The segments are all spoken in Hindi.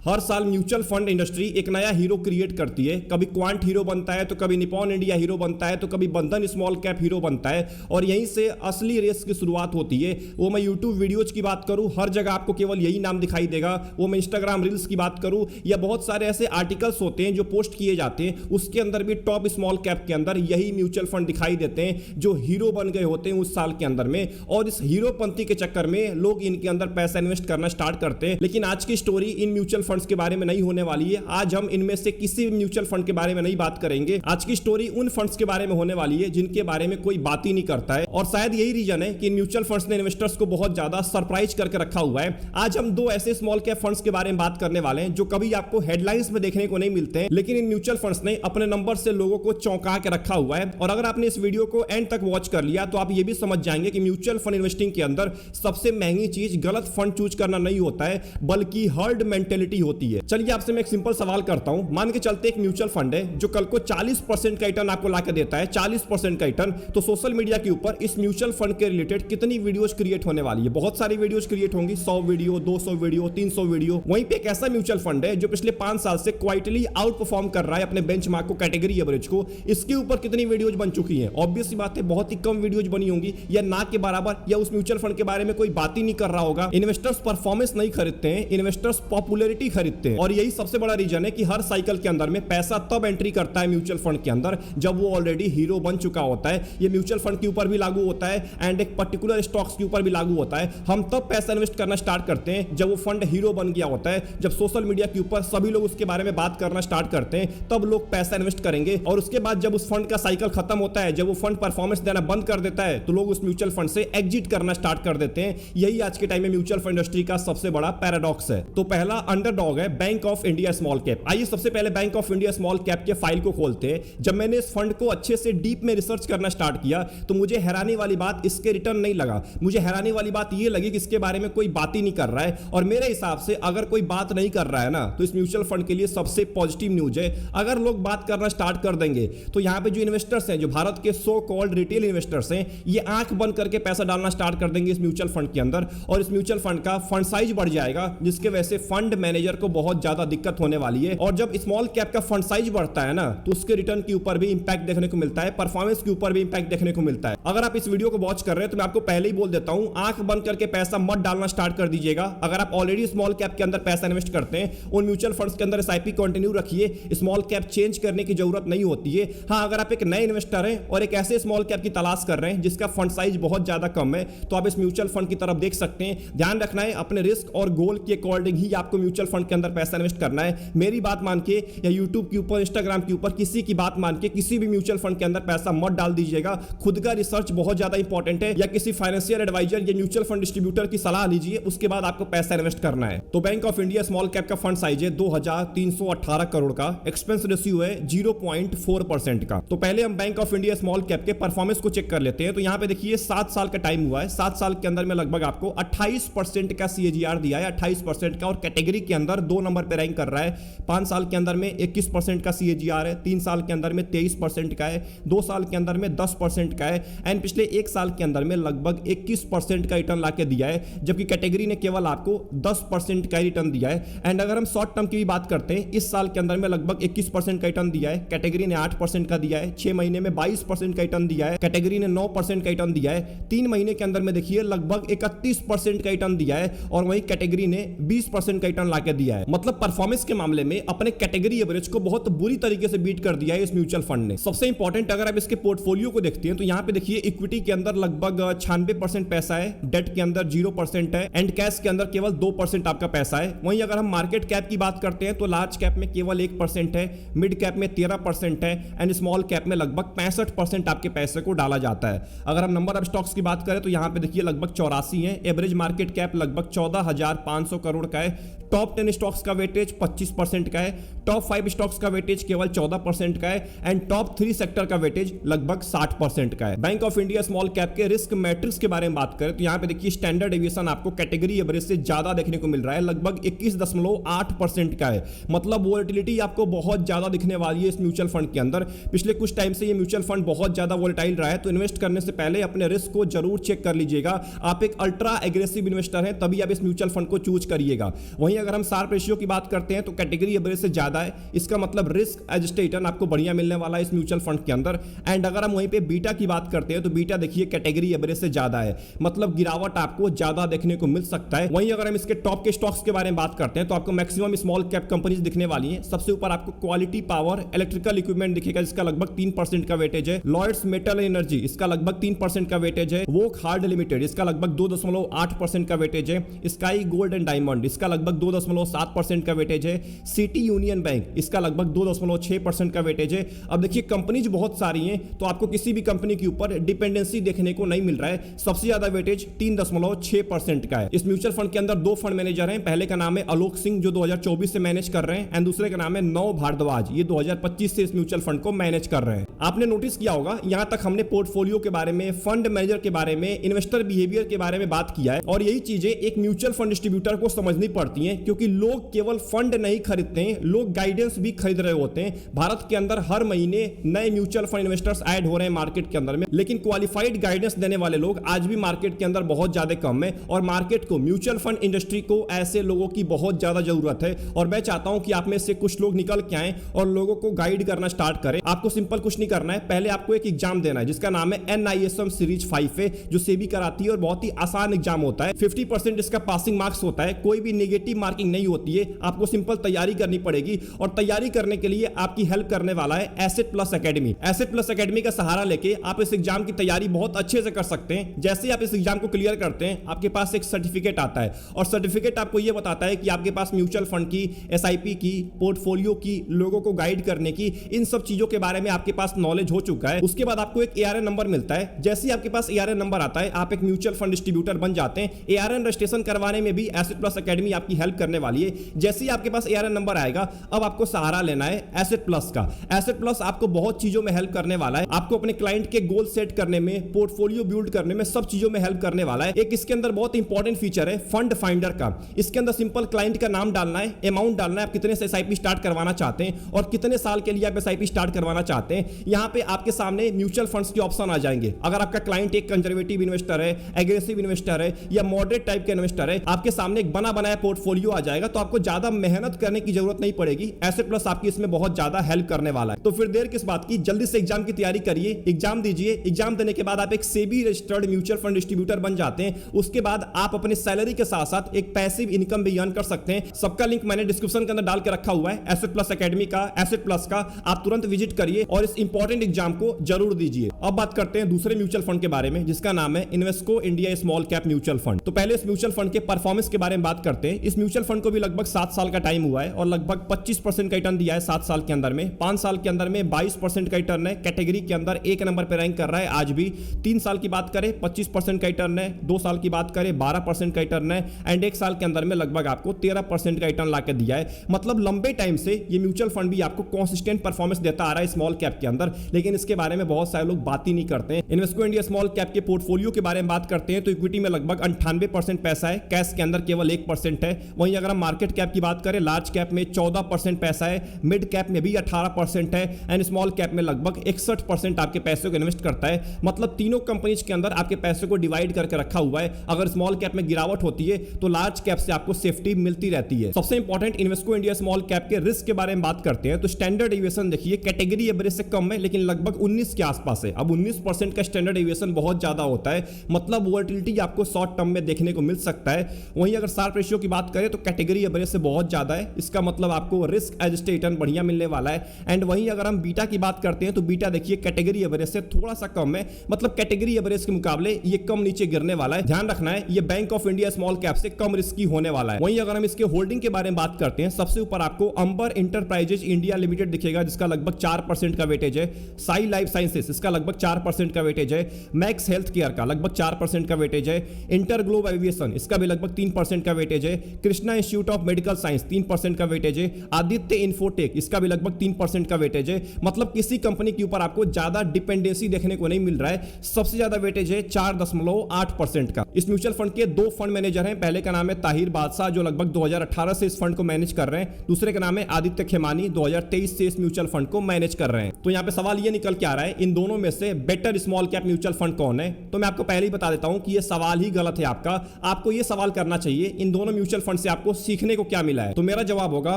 हर साल म्यूचुअल फंड इंडस्ट्री एक नया हीरो क्रिएट करती है। कभी क्वांट हीरो बनता है, तो कभी निपॉन इंडिया हीरो बनता है, तो कभी बंधन स्मॉल कैप हीरो बनता है। और यहीं से असली रेस की शुरुआत होती है। वो मैं यूट्यूब वीडियोज की बात करूं, हर जगह आपको केवल यही नाम दिखाई देगा। वो मैं इंस्टाग्राम रील्स की बात करूं, या बहुत सारे ऐसे आर्टिकल्स होते हैं जो पोस्ट किए जाते हैं, उसके अंदर भी टॉप स्मॉल कैप के अंदर यही म्यूचुअल फंड दिखाई देते हैं जो हीरो बन गए होते हैं उस साल के अंदर में। और इस हीरोपंती के चक्कर में लोग इनके अंदर पैसा इन्वेस्ट करना स्टार्ट करते हैं। लेकिन आज की स्टोरी इन म्यूचुअल फंड्स के बारे में नहीं होने वाली है। आज हम इनमें से किसी भी म्यूचुअल फंड के बारे में नहीं बात करेंगे। आज की स्टोरी उन फंड्स के बारे में होने वाली है जिनके बारे में कोई बात ही नहीं करता है। और शायद यही रीजन है कि म्यूचुअल फंड्स ने इन्वेस्टर्स को बहुत ज्यादा सरप्राइज करके रखा हुआ है। आज हम दो ऐसे स्मॉल कैप फंड्स के बारे में बात करने वाले हैं जो कभी आपको हेडलाइंस में देखने को नहीं मिलते हैं, लेकिन इन म्यूचुअल फंड्स ने अपने नंबर से लोगों को चौंका के रखा हुआ है। और अगर आपने इस वीडियो को एंड तक वॉच कर लिया तो आप ये भी समझ जाएंगे कि म्यूचुअल फंड इन्वेस्टिंग के अंदर सबसे महंगी चीज गलत फंड चूज करना नहीं होता है, बल्कि हर्ड मेंटेलिटी होती है। चलिए आपसे मैं एक सिंपल सवाल करता हूं। मान के चलते एक म्यूचुअल फंड है जो कल को 40% का रिटर्न आपको लाके देता है, 40% का रिटर्न। तो सोशल मीडिया के ऊपर इस म्यूचुअल फंड के रिलेटेड कितनी वीडियोस क्रिएट होने वाली है? बहुत सारी वीडियोस क्रिएट होंगी, 100 वीडियो, 200 वीडियो, 300 वीडियो। वहीं पे एक ऐसा म्यूचुअल फंड है जो पिछले 5 साल से क्वाइटली आउट परफॉर्म कर रहा है अपने बेंचमार्क को, कैटेगरी एवरेज को। इसके ऊपर कितनी वीडियोज बन चुकी है? ऑब्वियस सी बात है बहुत ही कम वीडियोज बनी होंगी, या ना के बराबर, या उस म्यूचुअल फंड के बारे में कोई बात ही नहीं कर रहा होगा। इन्वेस्टर्स परफॉर्मेंस नहीं खरीदते हैं, इन्वेस्टर्स पॉपुलैरिटी खरीदते हैं। और यही सबसे बड़ा रीजन है कि हर साइकिल के अंदर में पैसा तब एंट्री करता है म्यूचुअल फंड के अंदर जब वो ऑलरेडी हीरो बन चुका होता है। ये म्यूचुअल फंड के ऊपर भी लागू होता है एंड एक पर्टिकुलर स्टॉक्स के ऊपर भी लागू होता है। हम तब पैसा इन्वेस्ट करना स्टार्ट करते हैं जब वो फंड हीरो बन गया होता है। जब सोशल मीडिया के ऊपर सभी लोग उसके बारे में बात करना स्टार्ट करते हैं तब लोग पैसा इन्वेस्ट करेंगे। और उसके बाद जब उस फंड का साइकिल खत्म होता है, जब वो फंड परफॉर्मेंस देना बंद कर देता है, तो लोग उस म्यूचुअल फंड से एग्जिट करना स्टार्ट कर देते हैं। यही आज के टाइम में म्यूचुअल फंड इंडस्ट्री का सबसे बड़ा पैराडॉक्स है। तो पहला अंडरडॉग है bank of India small cap. आइए सबसे पहले bank of India small cap के फाइल को खोलते हैं। जब मैंने इस फंड को अच्छे से डीप में रिसर्च करना स्टार्ट किया तो मुझे हैरानी वाली बात इसके रिटर्न नहीं लगा। मुझे हैरानी वाली बात यह लगी कि इसके बारे में कोई बात ही नहीं कर रहा है। और मेरे हिसाब से अगर कोई बात नहीं कर रहा है ना, तो इस म्यूचुअल फंड के लिए सबसे पॉजिटिव न्यूज है। अगर लोग बात करना स्टार्ट कर देंगे तो यहां पे जो इन्वेस्टर्स हैं, जो भारत के सो कॉल्ड रिटेल इन्वेस्टर्स हैं, ये आंख बंद करके पैसा डालना स्टार्ट कर देंगे इस म्यूचुअल फंड के अंदर। और इस म्यूचुअल फंड का फंड साइज बढ़ जाएगा, जिसके वजह से फंड मैनेजर को बहुत ज्यादा दिक्कत होने वाली है। और जब स्मॉल कैप का फंड साइज बढ़ता है ना, तो उसके रिटर्न के ऊपर भी इंपैक्ट देखने को मिलता है, परफॉर्मेंस के ऊपर भी इंपैक्ट देखने को मिलता है। अगर आप इस वीडियो को वॉच कर रहे हैं तो मैं आपको पहले ही बोल देता हूं, आंख बंद करके पैसा मत डालना स्टार्ट कर दीजिएगा। अगर आप ऑलरेडी स्मॉल कैप के अंदर पैसा इन्वेस्ट करते हैं, उन म्यूचुअल फंड्स के अंदर एसआईपी कंटिन्यू रखिए। स्मॉल कैप चेंज करने की जरूरत नहीं होती है। हां, अगर आप एक नए इन्वेस्टर हैं और एक ऐसे स्मॉल कैप की तलाश कर रहे हैं जिसका फंड साइज बहुत ज्यादा कम है, तो आप इस म्यूचुअल फंड की तरफ देख सकते हैं। ध्यान रखना है, अपने रिस्क और गोल के अकॉर्डिंग ही आपको म्यूचुअल फंड के अंदर पैसा इन्वेस्ट करना है। मेरी बात मान के या यूट्यूब के ऊपर, इंस्टाग्राम के ऊपर किसी की बात मान के किसी भी म्यूचुअल फंड के अंदर पैसा मत डाल दीजिएगा। खुद का रिसर्च बहुत ज्यादा इंपॉर्टेंट है, या किसी फाइनेंशियल एडवाइजर या म्यूचुअल फंड डिस्ट्रीब्यूटर की सलाह लीजिए, उसके बाद आपको पैसा इन्वेस्ट करना है। तो bank of India small cap का फंड साइज है 2318 करोड़ का, एक्सपेंस रेशियो है 0.4% का। तो पहले हम bank of India small cap के परफॉर्मेंस को चेक कर लेते हैं। तो यहां पे देखिए 7 साल का टाइम हुआ है। 7 साल के अंदर में लगभग आपको 28% का सीएजीआर दिया है, 28% का। और कैटेगरी के अंदर 2 नंबर पे रैंक कर रहा है। 5 साल के अंदर में 21% का सीएजीआर है, 3 साल के अंदर में 23% का है, 2 साल के अंदर में 10% का है, एंड पिछले 1 साल के अंदर में लगभग 21% का रिटर्न लाके दिया है, जबकि कैटेगरी ने केवल आपको 10% का रिटर्न दिया है। एंड अगर हम शॉर्ट टर्म की भी बात करते हैं, इस साल के अंदर में लगभग 21% का रिटर्न दिया है, कैटेगरी ने 8% का दिया है। 6 महीने में 22% का रिटर्न दिया है, कैटेगरी ने 9% का रिटर्न दिया है। 3 महीने के अंदर में देखिए लगभग 31% का रिटर्न दिया है, और वहीं कैटेगरी ने 20% का रिटर्न लाके दिया है। मतलब परफॉर्मेंस के मामले में अपने कैटेगरी एवरेज को बहुत बुरी तरीके से बीट कर दिया है इस म्यूचुअल फंड ने। सबसे इंपॉर्टेंट, अगर आप इसके पोर्टफोलियो को देखते हैं तो यहां पे देखिए इक्विटी के अंदर लगभग 96% पैसा है, डेट के अंदर 0% है, एंड कैश के अंदर केवल 2% आपका पैसा है। वहीं अगर हम मार्केट कैप की बात करते हैं तो लार्ज कैप में केवल 1% है, मिड कैप में 13% है, एंड स्मॉल कैप में लगभग 65% आपके पैसे को डाला जाता है। अगर हम नंबर ऑफ स्टॉक्स की बात करें तो यहां पे देखिए लगभग 84 है, एवरेज मार्केट कैप लगभग 14,500 करोड़ का है। टॉप 10 स्टॉक्स का वेटेज 25% का है, टॉप 5 स्टॉक्स का वेटेज केवल 14% का है, एंड टॉप 3 सेक्टर का वेटेज लगभग 60% का है। Bank of India small cap के रिस्क मैट्रिक्स के बारे में बात करें तो यहां पे देखिए स्टैंडर्ड डेविएशन आपको कैटेगरी एवरेज से ज्यादा देखने को मिल रहा है, लगभग 21.8% का है। मतलब वोलेटिलिटी आपको बहुत ज्यादा दिखने वाली है इस म्यूचुअल फंड के अंदर। पिछले कुछ टाइम से ये म्यूचुअल फंड बहुत ज्यादा वोलेटाइल रहा है, तो इन्वेस्ट करने से पहले अपने रिस्क को जरूर चेक कर लीजिएगा। आप एक अल्ट्रा एग्रेसिव इन्वेस्टर हैं तभी आप इस म्यूचुअल फंड को चूज करिएगा। वहीं अगर हम शार्प रेशियो की बात करते हैं तो कैटेगरी एवरेज से ज्यादा है, इसका मतलब रिस्क एडजस्टेड रिटर्न आपको बढ़िया मिलने वाला है इस म्यूचुअल फंड के अंदर। एंड अगर हम वहीं पे बीटा की बात करते हैं तो बीटा देखिए कैटेगरी एवरेज से ज्यादा है, मतलब गिरावट आपको ज्यादा देखने को मिल सकता है। वहीं अगर हम इसके टॉप के स्टॉक्स के बारे में बात करते हैं तो आपको मैक्सिमम स्मॉल कैप कंपनीज दिखने वाली हैं। सबसे ऊपर आपको क्वालिटी पावर इलेक्ट्रिकल इक्विपमेंट दिखेगा जिसका लगभग 3% का वेटेज है। लॉयड्स मेटल एनर्जी इसका लगभग 3% का वेटेज है। वोक हार्ड लिमिटेड इसका लगभग 2.8% का वेटेज है। स्काई गोल्ड एंड डायमंड इसका लगभग 2.7% का वेटेज है। सिटी यूनियन बैंक इसका लगभग 2.6% का वेटेज है। अब देखिए कंपनीज बहुत सारी हैं तो आपको किसी भी कंपनी के ऊपर डिपेंडेंसी देखने को नहीं मिल रहा है। सबसे ज्यादा वेटेज 3.6% का है। इस म्यूचुअल फंड के अंदर दो फंड मैनेजर हैं, पहले का नाम है आलोक सिंह जो 2024 से मैनेज कर रहे हैं एंड दूसरे का नाम है नव भारद्वाज, ये 2025 से इस म्यूचुअल फंड को मैनेज कर रहे हैं। आपने नोटिस किया होगा यहां तक हमने पोर्टफोलियो के बारे में, फंड मैनेजर के बारे में, इन्वेस्टर बिहेवियर के बारे में बात किया है और यही चीजें एक म्यूचुअल फंड डिस्ट्रीब्यूटर को समझनी पड़ती हैं क्योंकि लोग केवल फंड नहीं खरीदते हैं, लोग गाइडेंस भी खरीद रहे होते हैं। भारत के अंदर हर महीने नए म्यूचुअल फंड इन्वेस्टर्स ऐड हो रहे हैं मार्केट के अंदर में, लेकिन क्वालिफाइड गाइडेंस देने वाले लोग आज भी मार्केट के अंदर बहुत ज्यादा कम है और मार्केट को, म्यूचुअल फंड इंडस्ट्री को ऐसे लोगों की बहुत ज्यादा जरूरत है। और मैं चाहता हूं कि आप में से कुछ लोग निकल के आए और लोगों को गाइड करना स्टार्ट करें। आपको सिंपल कुछ नहीं करना है, पहले आपको एक एग्जाम देना है जिसका नाम है NISM सीरीज 5 है जो सेबी कराती है और बहुत ही आसान एग्जाम होता है। 50% इसका पासिंग मार्क्स होता है, कोई भी नेगेटिव मार्किंग नहीं होती है। आपको सिंपल तैयारी करनी पड़ेगी और तैयारी करने के लिए आपकी हेल्प करने वाला है asset plus academy. Asset plus academy का सहारा लेके आप इस एग्जाम की तैयारी बहुत अच्छे से कर सकते हैं। जैसे ही आप इस एग्जाम को क्लियर करते हैं आपके पास एक सर्टिफिकेट आता है और सर्टिफिकेट आपको यह बताता है कि आपके पास म्यूचुअल फंड की, SIP की, पोर्टफोलियो की, लोगों को गाइड करने की, इन सब चीजों के बारे में आपके पास नॉलेज हो चुका है। उसके बाद आपको एक ARN नंबर मिलता है। जैसे ही आपके पास ARN नंबर आता है आप एक म्यूचुअल फंड डिस्ट्रीब्यूटर बन जाते हैं। ARN रजिस्ट्रेशन करवाने में भी एसेट प्लस एकेडमी आपकी हेल्प करने वाली है। जैसे ही आपके पास ARN नंबर आएगा अब आपको सहारा लेना है एसेट प्लस का। एसेट प्लस आपको बहुत चीजों में हेल्प करने वाला है, आपको अपने क्लाइंट के गोल सेट करने में, पोर्टफोलियो बिल्ड करने में, सब चीजों में हेल्प करने वाला है। एक इसके अंदर बहुत इंपॉर्टेंट फीचर है फंड फाइंडर का। इसके अंदर सिंपल क्लाइंट का नाम डालना है, अमाउंट डालना है, आप कितने से SIP स्टार्ट करवाना चाहते हैं और कितने साल के लिए आप SIP स्टार्ट करवाना चाहते हैं। यहां पे आपके सामने म्यूचुअल फंड्स के ऑप्शन आ जाएंगे। अगर आपका क्लाइंट एक कंजर्वेटिव इन्वेस्टर है, एग्रेसिव इन्वेस्टर है या मॉडरेट टाइप का इन्वेस्टर है, आपके सामने एक बना बनाया पोर्टफोलियो आ जाएगा तो आपको ज्यादा मेहनत करने की जरूरत नहीं पड़ेगी। एसेट प्लस आपकी इसमें बहुत ज्यादा हेल्प करने वाला है। तो फिर देर किस बात की, जल्दी से एग्जाम की तैयारी करिए, एग्जाम दीजिए। एग्जाम देने के बाद आप एक SEBI registered mutual fund distributor बन जाते हैं। उसके बाद आप अपने सैलरी के साथ साथ एक पैसिव इनकम भी अर्न कर सकते हैं। सबका लिंक मैंने डिस्क्रिप्शन के अंदर डाल के रखा हुआ है, एसेट प्लस एकेडमी का, एसेट प्लस का। आप तुरंत विजिट करिए और इस इंपॉर्टेंट एग्जाम को जरूर दीजिए। अब बात करते हैं दूसरे म्यूचुअल फंड के बारे में जिसका नाम है Invesco India small cap mutual fund. तो पहले इस म्यूचुअल फंड के परफॉर्मेंस के बारे में बात करते हैं। इस म्यूचुअल फंड को भी लगभग 7 साल का टाइम हुआ है और लगभग 25% का रिटर्न दिया है 7 साल के अंदर में। 5 साल के अंदर में 22% का रिटर्न है। कैटेगरी के अंदर 1 नंबर पर रैंक कर रहा है आज भी। 3 साल की बात करें 25% का रिटर्न है, 2 साल की बात करें 12% का रिटर्न है एंड 1 साल के अंदर में लगभग आपको 13% का रिटर्न लाके दिया है। मतलब लंबे टाइम से ये म्यूचुअल फंड भी आपको कंसिस्टेंट परफॉर्मेंस देता आ रहा है स्मॉल कैप के अंदर, लेकिन इसके बारे में बहुत सारे लोग बात ही नहीं करते हैं। इन्वेस्को इंडिया स्मॉल कैप के पोर्टफोलियो के बारे में बात करते हैं तो इक्विटी में लगभग 98% पैसा है, कैश के अंदर केवल 1% है। वहीं अगर हम मार्केट कैप की बात करें, लार्ज कैप में 14% पैसा है, मिड कैप में भी 18% है एंड स्मॉल कैप में लगभग 61% आपके पैसे को इन्वेस्ट करता है। मतलब तीनों कंपनीज के अंदर आपके पैसे को डिवाइड करके रखा हुआ है। अगर स्मॉल कैप में गिरावट होती है तो लार्ज कैप से आपको सेफ्टी मिलती रहती है। सबसे important Invesco India small cap के रिस्क के बारे में बात करते हैं तो स्टैंडर्ड डेविएशन देखिए कैटेगरी एवरेज से कम है लेकिन लगभग 19 के आसपास है। अब 19% का स्टैंडर्ड डेविएशन बहुत ज्यादा होता है, मतलब वोलेटिलिटी आपको शॉर्ट टर्म में देखने को मिल सकता है। वहीं अगर शार्प रेशियो की बात करें तो कैटेगरी एवरेज से बहुत ज्यादा है, इसका मतलब आपको रिस्क एडजस्टेड रिटर्न बढ़िया मिलने वाला है। एंड वहीं अगर हम बीटा की बात करते हैं तो बीटा देखिए कैटेगरी एवरेज से थोड़ा सा कम है, मतलब कैटेगरी एवरेज के मुकाबले ये कम नीचे गिरने वाला है। ध्यान रखना है ये bank of India small cap से कम रिस्की होने वाला है। वहीं अगर हम इसके होल्डिंग के बारे में बात करते हैं, सबसे ऊपर आपको अंबर इंटरप्राइजेज इंडिया लिमिटेड दिखेगा जिसका लगभग 4% का वेटेज है। साई लाइफ साइंसेस इसका लगभग 4% का वेटेज है। मैक्स हेल्थ केयर का लगभग 4% का वेटेज है। इंटर ग्लोब एविएशन इसका भी लगभग 3% का वेटेज है। Krishna institute of medical science 3% का वेटेज है। आदित्य इन्फोटेक इसका भी लगभग 3% का वेटेज है। मतलब किसी कंपनी के ऊपर आपको ज्यादा डिपेंडेंसी देखने को नहीं मिल रहा है। सबसे ज्यादा वेटेज है 4.8% का। इस म्यूचुअल फंड के 2 फंड मैनेजर हैं, पहले का नाम है ताहिर बादशाह जो लगभग 2018 से इस फंड को मैनेज कर रहे हैं। दूसरे का नाम है आदित्य खेमानी 2023 से इस म्यूचुअल फंड को मैनेज कर रहे हैं। तो यहां पे सवाल ये निकल के आ रहा है इन दोनों में से better small cap mutual fund कौन है? तो मैं आपको पहले ही बता देता हूं कि ये सवाल ही गलत है आपका। आपको ये सवाल करना चाहिए इन दोनों म्यूचुअल फंड से से आपको सीखने को क्या मिला है? तो मेरा जवाब होगा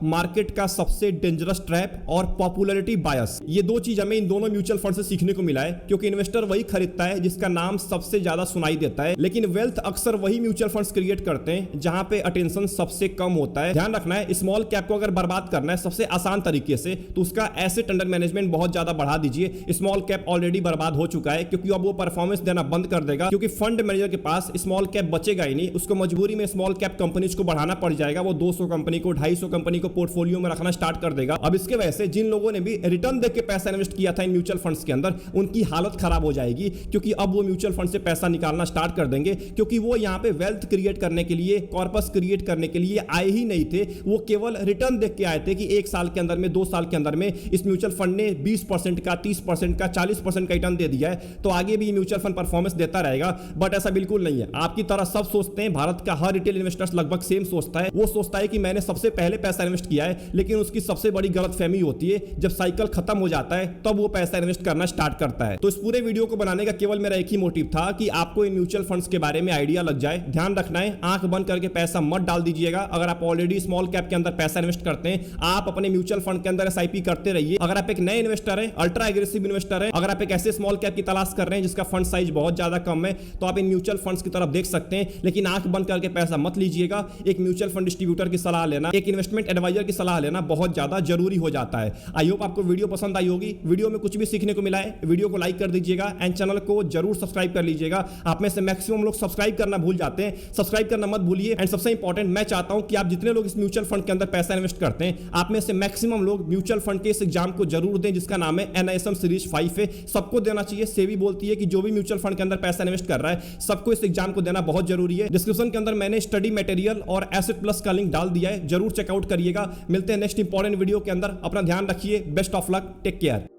मार्केट का सबसे डेंजरस ट्रैप और पॉपुलैरिटी बायस। ये दो चीज हमें इन दोनों म्यूचुअल फंड से सीखने को मिला है, क्योंकि इन्वेस्टर वही खरीदता है जिसका नाम सबसे ज्यादा सुनाई देता है, लेकिन वेल्थ अक्सर वही म्यूचुअल फंड्स क्रिएट करते हैं जहां पे अटेंशन सबसे कम होता है। ध्यान रखना है, स्मॉल कैप को अगर बर्बाद करना है सबसे आसान तरीके से तो उसका एसेट अंडर मैनेजमेंट बहुत ज्यादा बढ़ा दीजिए। स्मॉल कैप ऑलरेडी बर्बाद हो चुका है, क्योंकि अब वो परफॉर्मेंस देना बंद कर देगा, क्योंकि फंड मैनेजर के पास स्मॉल कैप बचेगा ही नहीं। उसको मजबूरी में स्मॉल कैप कंपनीज को बढ़ाना पड़ जाएगा। वो 200 कंपनी को 250 कंपनी को पोर्टफोलियो में रखना स्टार्ट कर देगा। अब इसके वजह से जिन लोगों ने भी रिटर्न देके पैसा इन्वेस्ट किया था इन म्यूचुअल फंड्स के अंदर, उनकी हालत खराब हो जाएगी, क्योंकि अब वो म्यूचुअल फंड से पैसा निकालना स्टार्ट कर देंगे, क्योंकि वो यहां पे वेल्थ क्रिएट करने के लिए, कॉर्पस क्रिएट करने के लिए आए ही नहीं थे। वो केवल रिटर्न देख के आए थे कि 1 साल के अंदर में, 2 साल के अंदर में इस म्यूचुअल फंड ने 20% का, 30% का, 40% का रिटर्न दे दिया है, तो आगे भी म्यूचुअल फंड परफॉर्मेंस देता रहेगा। बट ऐसा बिल्कुल नहीं है। आपकी तरह सब सोचते हैं, भारत का हर रिटेल इन्वेस्टर्स लगभग सेम सोचता है। वो सोचता है कि मैंने सबसे पहले पैसा इन्वेस्ट किया है, लेकिन उसकी सबसे बड़ी गलतफहमी होती है जब साइकिल खत्म हो जाता है तब वो पैसा इन्वेस्ट करना स्टार्ट करता है। तो इस पूरे वीडियो को बनाने का केवल मेरा एक ही मोटिव था कि आपको इन म्यूचुअल फंड्स के बारे में आइडिया लग जाए। ध्यान रखना है, आंख बंद करके पैसा मत डाल दीजिएगा। अगर आप ऑलरेडी स्मॉल कैप के अंदर पैसा इन्वेस्ट करते हैं, आप अपने म्यूचुअल फंड के अंदर एसआईपी करते रहिए। अगर आप एक नए इन्वेस्टर हैं, अल्ट्रा एग्रेसिव इन्वेस्टर हैं, अगर आप एक ऐसे स्मॉल कैप की तलाश कर रहे हैं जिसका फंड साइज बहुत ज्यादा कम है, तो आप इन म्यूचुअल फंड्स की तरफ देख सकते हैं, लेकिन आंख बंद करके पैसा मत लीजिएगा। एक म्यूचुअल फंड डिस्ट्रीब्यूटर की सलाह लेना, एक इन्वेस्टमेंट एडवाइजर की सलाह लेना बहुत ज्यादा जरूरी हो जाता है। आई होप आपको वीडियो पसंद आई होगी। वीडियो में कुछ भी सीखने को मिला है, वीडियो को लाइक कर दीजिएगा एंड चैनल को जरूर सब्सक्राइब कर लीजिएगा। आप में से मैक्सिमम लोग सब्सक्राइब करना भूल जाते हैं, सब्सक्राइब करना मत भूलिए। एंड सबसे इंपॉर्टेंट, मैं चाहता हूं कि आप जितने लोग इस म्यूचुअल फंड के अंदर पैसा इन्वेस्ट करते हैं, आप में से मैक्सिमम लोग म्यूचुअल फंड के इस एग्जाम को जरूर दें, जिसका नाम है NISM सीरीज 5 है। सबको देना चाहिए। सेबी बोलती है कि जो भी म्यूचुअल फंड के अंदर पैसा इन्वेस्ट कर रहा है, सबको इस एग्जाम को देना बहुत जरूरी है। डिस्क्रिप्शन के अंदर मैंने स्टडी मटेरियल और एसेट प्लस का लिंक डाल दिया है, जरूर चेकआउट करिएगा। मिलते हैं नेक्स्ट इंपॉर्टेंट वीडियो के अंदर। अपना ध्यान रखिए। Best of luck, take care.